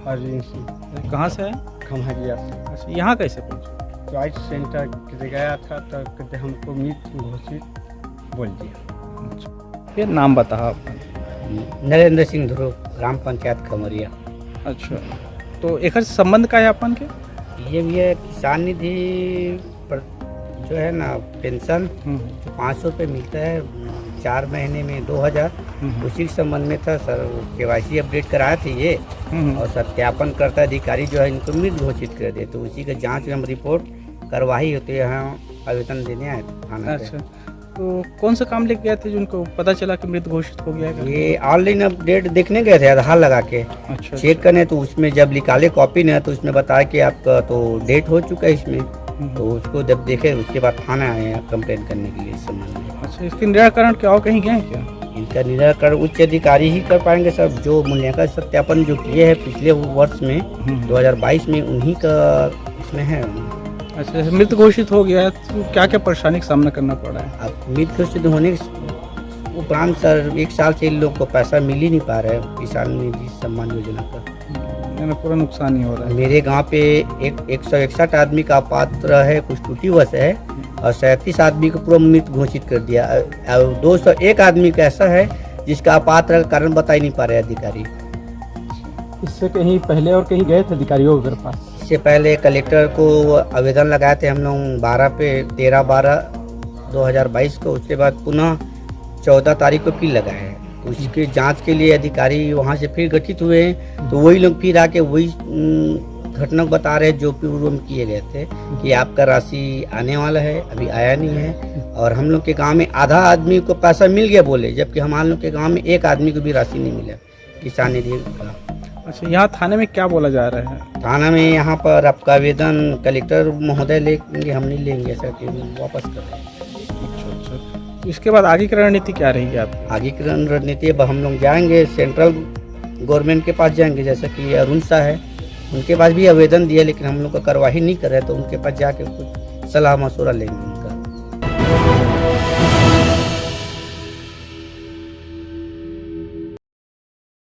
अरविंद सिंह कहाँ से है? खम्हरिया से। अच्छा, यहाँ कैसे पहुँचे? चॉइस सेंटर के गया था तो कहते हमको मृत घोषित बोल दिया। अच्छा, फिर नाम बताओ आपका। नरेंद्र सिंह ध्रुव, ग्राम पंचायत खमरिया। अच्छा, तो एक संबंध का है अपन के? ये भी है किसान निधि पर जो है ना पेंशन जो 500 रुपये मिलता है 4 महीने में 2000, उसी के संबंध में था सर। KYC अपडेट कराए थे ये, और सत्यापन करता अधिकारी जो है इनको मृत घोषित कर दे, तो उसी के जांच में हम रिपोर्ट करवाई होती है, यहाँ आवेदन देने आए थे थाना पे। अच्छा, तो कौन सा काम लेके गए थे जिनको पता चला कि मृत घोषित हो गया है? ये ऑनलाइन अपडेट देखने गए थे आधार लगा के। अच्छा, चेक करने, तो उसमें जब निकाले कॉपी ने तो उसमें बताया कि आपका तो डेट हो चुका है इसमें, तो उसको जब देखे उसके बाद थाना आए हैं कंप्लेन करने के लिए इस संबंध में। अच्छा, इसके निराकरण क्या हो, कहीं गए क्या? इनका निराकरण उच्च अधिकारी ही कर पाएंगे सर। जो मूल्यांकन सत्यापन जो किए हैं पिछले वर्ष में 2022 में, उन्हीं का इसमें है। अच्छा, मृत घोषित हो गया है तो क्या क्या परेशानी का सामना करना पड़ा है? अब मृत घोषित होने के उपरांत सर 1 साल से इन लोग को पैसा मिल ही नहीं पा रहा है किसान निधि सम्मान योजना का। पूरा नुकसान ही हो रहा है। मेरे गांव पे 161 आदमी का पात्र है, कुछ त्रुटिवश है, और 37 आदमी को पूरा मृत घोषित कर दिया, और 201 आदमी का ऐसा है जिसका अपात्र कारण बता ही नहीं पा रहे अधिकारी। इससे कहीं पहले और कहीं गए थे अधिकारियों के पास? इससे पहले कलेक्टर को आवेदन लगाए थे हम लोग 13/12/2022 को, उसके बाद पुनः 14 तारीख को फिर लगाए हैं। उसके जांच के लिए अधिकारी वहां से फिर गठित हुए हैं, तो वही लोग फिर आके वही घटना बता रहे हैं जो पूर्व में किए गए थे कि आपका राशि आने वाला है, अभी आया नहीं है। और हम लोग के गांव में आधा आदमी को पैसा मिल गया बोले, जबकि हम लोग के गांव में एक आदमी को भी राशि नहीं मिला किसान निधि का। अच्छा, यहाँ थाने में क्या बोला जा रहा है? थाना में यहाँ पर आपका आवेदन कलेक्टर महोदय लेंगे, हम नहीं लेंगे ऐसा कि वापस कर दें। अच्छा, तो इसके बाद आगे की रणनीति क्या रहेगी आपकी? आगे की रणनीति अब हम लोग जाएंगे सेंट्रल गवर्नमेंट के पास जाएंगे, जैसे कि अरुण शाह है, उनके पास भी आवेदन दिया, लेकिन हम लोग का कार्रवाई नहीं कर रहे, तो उनके पास जाके कुछ सलाह मशवरा लेंगे।